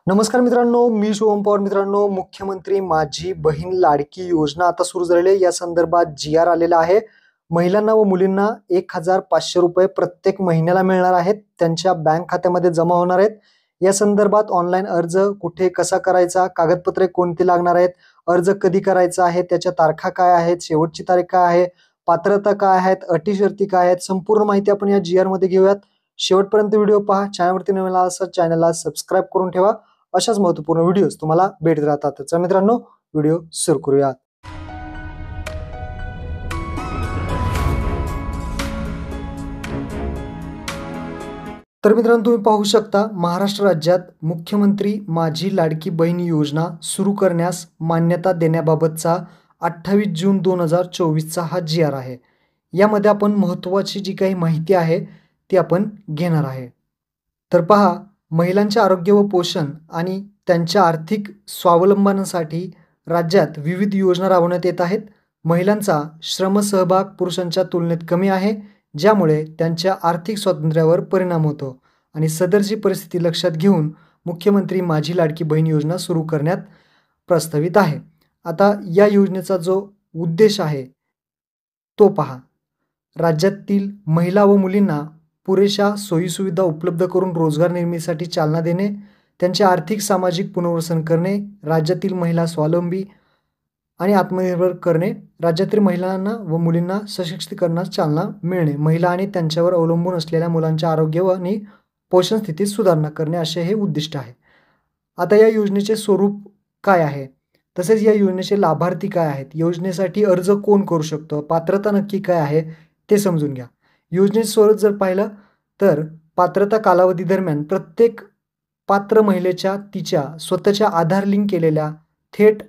नमस्कार मित्रांनो, मी शुभम पवार. मित्रांनो, मुख्यमंत्री माझी बहीण लाडकी योजना आता सुरू झालेली आहे. या संदर्भात जी-आर आलेला आहे. महिलांना व मुलींना 1,500 रुपये प्रत्येक महिन्याला मिळणार आहेत. त्यांच्या बँक खात्यामध्ये जमा होणार आहेत. या संदर्भात ऑनलाईन अर्ज कुठे कसा करायचा, कागदपत्रे कोणती लागणार आहेत, अर्ज कधी करायचा आहे, त्याच्या तारखा काय आहेत, शेवटची तारीख काय आहे, पात्रता काय आहेत, अटी शर्ती काय आहेत, संपूर्ण माहिती आपण या जी-आर मध्ये घेऊयात. शेवटपर्यंत व्हिडिओ पहा. चॅनलवरती नवीन असाल चॅनलला सबस्क्राईब करून ठेवा. अशाच महत्त्वपूर्ण व्हिडिओज तुम्हाला भेटत राहतात. तर मित्रांनो, व्हिडिओ सुरू करूयात. तर मित्रांनो, तुम्ही पाहू शकता महाराष्ट्र राज्यात मुख्यमंत्री माझी लाडकी बहीण योजना सुरू करण्यास मान्यता देण्याबाबतचा 28 जून 2024चा हा जी-आर आहे. यामध्ये आपण महत्त्वाची जी काही माहिती आहे ती आपण घेणार आहे. तर पहा, महिलांचे आरोग्य व पोषण आणि त्यांच्या आर्थिक स्वावलंबनासाठी राज्यात विविध योजना राबवण्यात येत आहेत. महिलांचा श्रमसहभाग पुरुषांच्या तुलनेत कमी आहे, ज्यामुळे त्यांच्या आर्थिक स्वातंत्र्यावर परिणाम होतो आणि सदरची परिस्थिती लक्षात घेऊन मुख्यमंत्री माझी लाडकी बहीण योजना सुरू करण्यात प्रस्तावित आहे. आता या योजनेचा जो उद्देश आहे तो पहा. राज्यातील महिला व मुलींना पुरेशा सोयीसुविधा उपलब्ध करून रोजगार निर्मितीसाठी चालना देणे, त्यांचे आर्थिक सामाजिक पुनर्वसन करणे, राज्यातील महिला स्वावलंबी आणि आत्मनिर्भर करणे, राज्यातील महिलांना व मुलींना सशक्तीकरणास चालना मिळणे, महिला आणि त्यांच्यावर अवलंबून असलेल्या मुलांच्या आरोग्य व आणि पोषण स्थितीत सुधारणा करणे असे हे उद्दिष्ट आहे. आता या योजनेचे स्वरूप काय आहे, तसेच या योजनेचे लाभार्थी काय आहेत, योजनेसाठी अर्ज कोण करू शकतो, पात्रता नक्की काय आहे ते समजून घ्या. योजनेचे स्वरूप जर पाहिलं तर पात्रता कालावधी दरम्यान प्रत्येक पात्र महिलेच्या तिच्या स्वतःच्या आधार लिंक केलेल्या थेट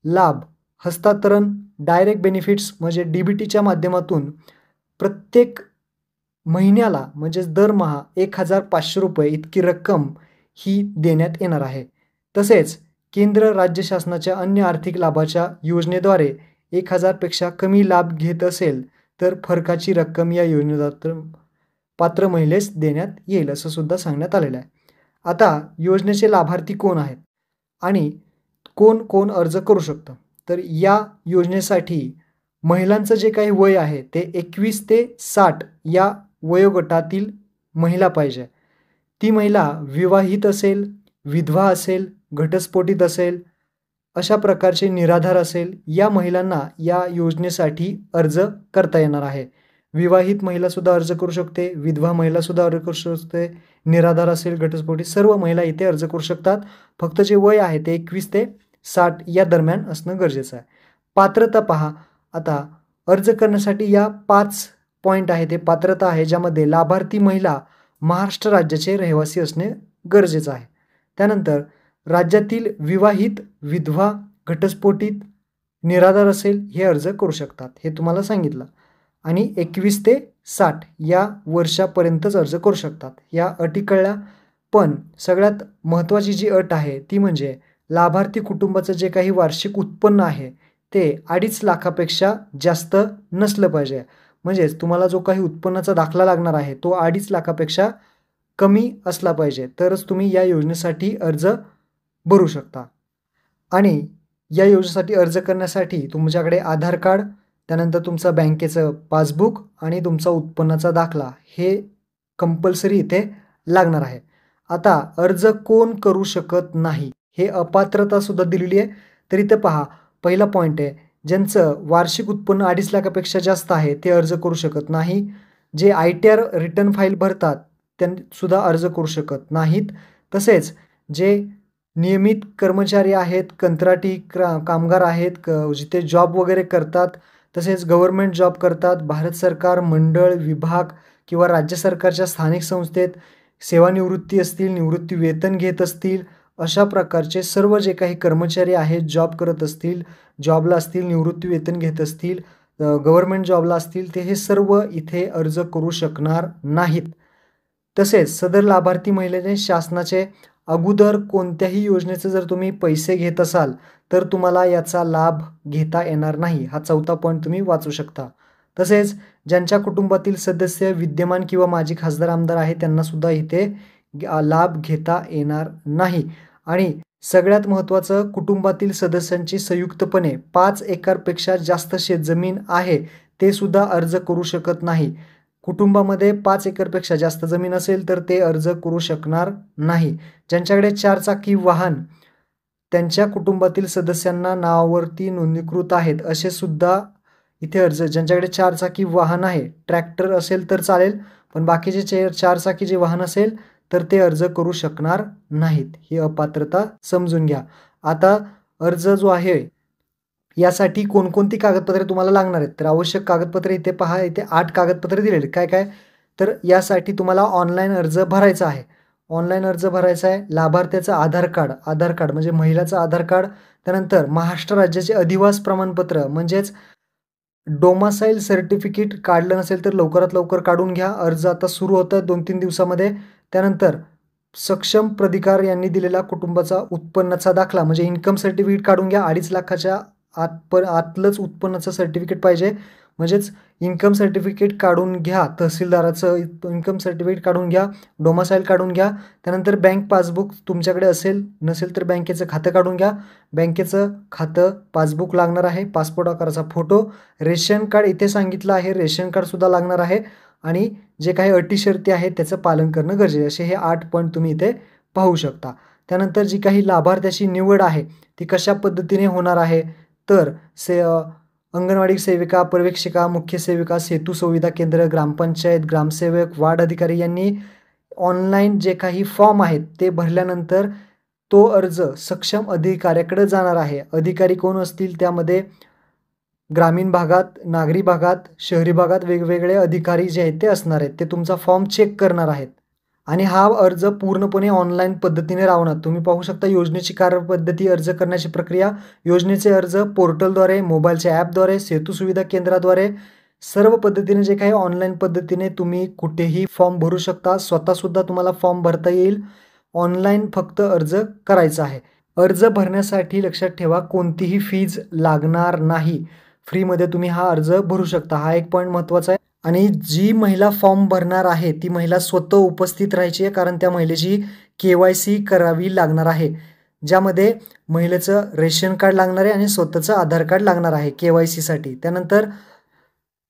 लाभ हस्तांतरण डायरेक्ट बेनिफिट्स म्हणजे DBTच्या माध्यमातून प्रत्येक महिन्याला म्हणजेच दरमहा 1,500 रुपये इतकी रक्कम ही देण्यात येणार आहे. तसेच केंद्र राज्य शासनाच्या अन्य आर्थिक लाभाच्या योजनेद्वारे 1,000 पेक्षा कमी लाभ घेत असेल तर फरकाची रक्कम या योजनेत पात्र महिलेस देण्यात येईल असं सुद्धा सांगण्यात आलेलं आहे. आता योजनेचे लाभार्थी कोण आहेत आणि कोण कोण अर्ज करू शकतं, तर या योजनेसाठी महिलांचं जे काही वय आहे ते 21 ते 60 या वयोगटातील महिला पाहिजे. ती महिला विवाहित असेल, विधवा असेल, घटस्फोटित असेल, अशा प्रकारचे निराधार असेल, या महिलांना या योजनेसाठी अर्ज करता येणार आहे. विवाहित महिलासुद्धा अर्ज करू शकते, विधवा महिलासुद्धा अर्ज करू शकते, निराधार असेल, घटस्फोटित सर्व महिला इथे अर्ज करू शकतात. फक्त जे वय आहे ते 21 ते 60 या दरम्यान असणं गरजेचं आहे. पात्रता पहा. आता अर्ज करण्यासाठी या 5 पॉईंट आहे ते पात्रता आहे, ज्यामध्ये लाभार्थी महिला महाराष्ट्र राज्याचे रहिवासी असणे गरजेचं आहे. त्यानंतर राज्यातील विवाहित, विधवा, घटस्फोटित, निराधार असेल हे अर्ज करू शकतात, हे तुम्हाला सांगितलं. आणि 21 ते 60 या वर्षापर्यंतच अर्ज करू शकतात. या अटी कळल्या. पण सगळ्यात महत्त्वाची जी अट आहे ती म्हणजे लाभार्थी कुटुंबाचं जे काही वार्षिक उत्पन्न आहे ते 2.5 लाखापेक्षा जास्त नसलं पाहिजे. म्हणजेच तुम्हाला जो काही उत्पन्नाचा दाखला लागणार आहे तो 2.5 लाखापेक्षा कमी असला पाहिजे, तरच तुम्ही या योजनेसाठी अर्ज भरू शकता. आणि या योजनेसाठी अर्ज करण्यासाठी तुमच्याकडे आधार कार्ड, त्यानंतर तुमचा बँकेचं पासबुक आणि तुमचा उत्पन्नाचा दाखला हे कंपल्सरी इथे लागणार आहे. आता अर्ज कोण करू शकत नाही हे अपात्रतासुद्धा दिलेली आहे. तर इथं पहा, पहिला पॉईंट आहे, ज्यांचं वार्षिक उत्पन्न 2.5 लाखापेक्षा जास्त आहे ते अर्ज करू शकत नाही. जे ITR रिटर्न फाईल भरतात त्यांनीसुद्धा अर्ज करू शकत नाहीत. तसेच जे नियमित कर्मचारी आहेत, कंत्राटी कामगार आहेत, जिथे जॉब वगैरे करतात, तसेच गव्हर्नमेंट जॉब करतात, भारत सरकार, मंडळ, विभाग किंवा राज्य सरकारच्या स्थानिक संस्थेत सेवानिवृत्ती असतील, निवृत्ती वेतन घेत असतील, अशा प्रकारचे सर्व जे काही कर्मचारी आहेत, जॉब करत असतील, जॉबला असतील, निवृत्ती वेतन घेत असतील, गव्हर्नमेंट जॉबला असतील, ते हे सर्व इथे अर्ज करू शकणार नाहीत. तसेच सदर लाभार्थी महिलेने शासनाचे अगोदर कोणत्याही योजनेचे जर तुम्ही पैसे घेत असाल तर तुम्हाला याचा लाभ घेता येणार नाही. हा चौथा पॉईंट तुम्ही वाचू शकता. तसेच ज्यांच्या कुटुंबातील सदस्य विद्यमान किंवा माजी खासदार आमदार आहेत त्यांना सुद्धा इथे लाभ घेता येणार नाही. आणि सगळ्यात महत्त्वाचं, कुटुंबातील सदस्यांची संयुक्तपणे 5 एकरपेक्षा जास्त शेतजमीन आहे ते सुद्धा अर्ज करू शकत नाही. कुटुंबामध्ये 5 एकरपेक्षा जास्त जमीन असेल तर ते अर्ज करू शकणार नाही. ज्यांच्याकडे 4 चाकी वाहन त्यांच्या कुटुंबातील सदस्यांना नावावरती नोंदणीकृत आहेत असे सुद्धा इथे अर्ज, ज्यांच्याकडे 4 चाकी वाहन आहे, ट्रॅक्टर असेल तर चालेल, पण बाकीचे 4 चाकी जे वाहन असेल तर ते अर्ज करू शकणार नाहीत. ही अपात्रता समजून घ्या. आता अर्ज जो आहे यासाठी कोणकोणती कागदपत्रे तुम्हाला लागणार आहेत, तर आवश्यक कागदपत्रे इथे पहा. इथे 8 कागदपत्रे दिलेली. काय काय, तर यासाठी तुम्हाला ऑनलाईन अर्ज भरायचा आहे. ऑनलाईन अर्ज भरायचा आहे. लाभार्थ्याचं आधार कार्ड म्हणजे महिलाचं आधार कार्ड, त्यानंतर महाराष्ट्र राज्याचे अधिवास प्रमाणपत्र म्हणजेच डोमासाईल सर्टिफिकेट काढलं नसेल तर लवकरात लवकर काढून घ्या. अर्ज आता सुरू होत आहे 2-3 दिवसामध्ये. त्यानंतर सक्षम प्राधिकार यांनी दिलेला कुटुंबाचा उत्पन्नाचा दाखला म्हणजे इन्कम सर्टिफिकेट काढून घ्या. 2.5 लाखाच्या आतलंच उत्पन्नाचं सर्टिफिकेट पाहिजे, म्हणजेच इन्कम सर्टिफिकेट काढून घ्या. तहसीलदाराचं इन्कम सर्टिफिकेट काढून घ्या. डोमासाईल काढून घ्या. त्यानंतर बँक पासबुक तुमच्याकडे असेल, नसेल तर बँकेचं खातं काढून घ्या. बँकेचं खातं पासबुक लागणार आहे. पासपोर्ट आकाराचा फोटो, रेशन कार्ड इथे सांगितलं आहे, रेशन कार्डसुद्धा लागणार आहे. आणि जे काही अटी शर्ती आहेत त्याचं पालन करणं गरजेचं आहे. असे हे 8 पॉईंट तुम्ही इथे पाहू शकता. त्यानंतर जी काही लाभार्थ्याची निवड आहे ती कशा पद्धतीने होणार आहे, तर अंगणवाडी सेविका, पर्यवेक्षिका, मुख्य सेविका, सेतू सुविधा केंद्र, ग्रामपंचायत, ग्रामसेवक, वार्ड अधिकारी यांनी ऑनलाईन जे काही फॉर्म आहेत ते भरल्यानंतर तो अर्ज सक्षम अधिकाऱ्याकडे जाणार आहे. अधिकारी कोण असतील, त्यामध्ये ग्रामीण भागात, नागरी भागात, शहरी भागात वेगवेगळे अधिकारी जे आहेत ते असणार आहेत. ते तुमचा फॉर्म चेक करणार आहेत आणि हा अर्ज पूर्णपणे ऑनलाईन पद्धतीने राहणार. तुम्ही पाहू शकता योजनेची कार्यपद्धती, अर्ज करण्याची प्रक्रिया. योजनेचे अर्ज पोर्टलद्वारे, मोबाईलच्या ॲपद्वारे, सेतू सुविधा केंद्राद्वारे सर्व पद्धतीने जे काही ऑनलाईन पद्धतीने तुम्ही कुठेही फॉर्म भरू शकता. स्वतःसुद्धा तुम्हाला फॉर्म भरता येईल. ऑनलाईन फक्त अर्ज करायचा आहे. अर्ज भरण्यासाठी लक्षात ठेवा कोणतीही फीज लागणार नाही. फ्रीमध्ये तुम्ही हा अर्ज भरू शकता. हा एक पॉईंट महत्त्वाचा आहे. आणि जी महिला फॉर्म भरणार आहे ती महिला स्वतः उपस्थित राहायची आहे, कारण त्या महिलेची KYC करावी लागणार आहे, ज्यामध्ये महिलेचं रेशन कार्ड लागणार आहे आणि स्वतःचं आधार कार्ड लागणार आहे KYCसाठी. त्यानंतर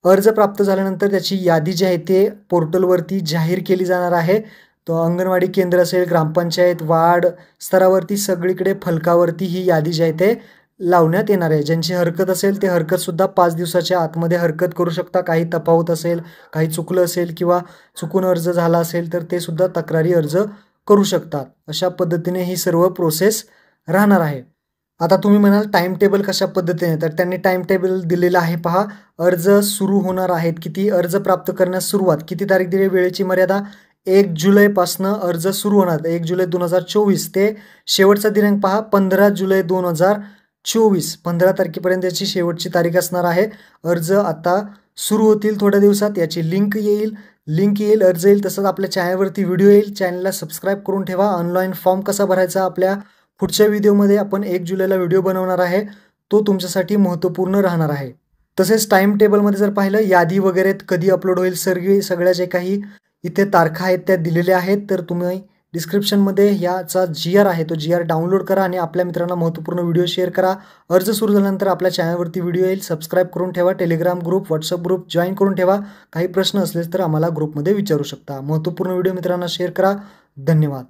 अर्ज प्राप्त झाल्यानंतर त्याची यादी जी आहे ते पोर्टलवरती जाहीर केली जाणार आहे. तो अंगणवाडी केंद्र असेल, ग्रामपंचायत, वार्ड स्तरावरती सगळीकडे फलकावरती ही यादी जी आहे ते लावण्यात येणार आहे. ज्यांची हरकत असेल ते हरकतसुद्धा 5 दिवसाच्या आतमध्ये हरकत करू शकता. काही तफावत असेल, काही चुकलं असेल किंवा चुकून अर्ज झाला असेल तर ते सुद्धा तक्रारी अर्ज करू शकतात. अशा पद्धतीने ही सर्व प्रोसेस राहणार आहे. आता तुम्ही म्हणाल टाइम टेबल कशा पद्धतीने, तर त्यांनी टाइम टेबल दिलेलं आहे पहा. अर्ज सुरू होणार आहेत किती, अर्ज प्राप्त करण्यास सुरुवात किती तारीख दिली, वेळेची मर्यादा 1 जुलैपासनं अर्ज सुरू होणार. 1 जुलै 2024 ते शेवटचा दिनांक पहा 15 जुलै 2024. 15 तारखेपर्यंत याची शेवटची तारीख असणार आहे. अर्ज आता सुरू होतील थोड्या दिवसात. याची लिंक येईल, अर्ज येईल. तसंच आपल्या चॅनलवरती व्हिडिओ येईल. चॅनलला सबस्क्राईब करून ठेवा. ऑनलाईन फॉर्म कसा भरायचा आपल्या पुढच्या व्हिडिओमध्ये आपण 1 जुलैला व्हिडिओ बनवणार आहे. तो तुमच्यासाठी महत्त्वपूर्ण राहणार आहे. तसेच टाइम टेबलमध्ये जर पाहिलं यादी वगैरे कधी अपलोड होईल, सगळ्या जे काही इथे तारखा आहेत त्या दिलेल्या आहेत. तर तुम्ही डिस्क्रिप्शनमध्ये याचा GR आहे तो GR डाउनलोड करा आणि आपल्या मित्रांना महत्त्वपूर्ण व्हिडिओ शेअर करा. अर्ज सुरू झाल्यानंतर आपल्या चॅनलवरती व्हिडिओ येईल. सबस्क्राईब करून ठेवा. Telegram group, WhatsApp group join करून ठेवा. काही प्रश्न असलेच तर आम्हाला ग्रुपमध्ये विचारू शकता. महत्त्वपूर्ण व्हिडिओ मित्रांना शेअर करा. धन्यवाद.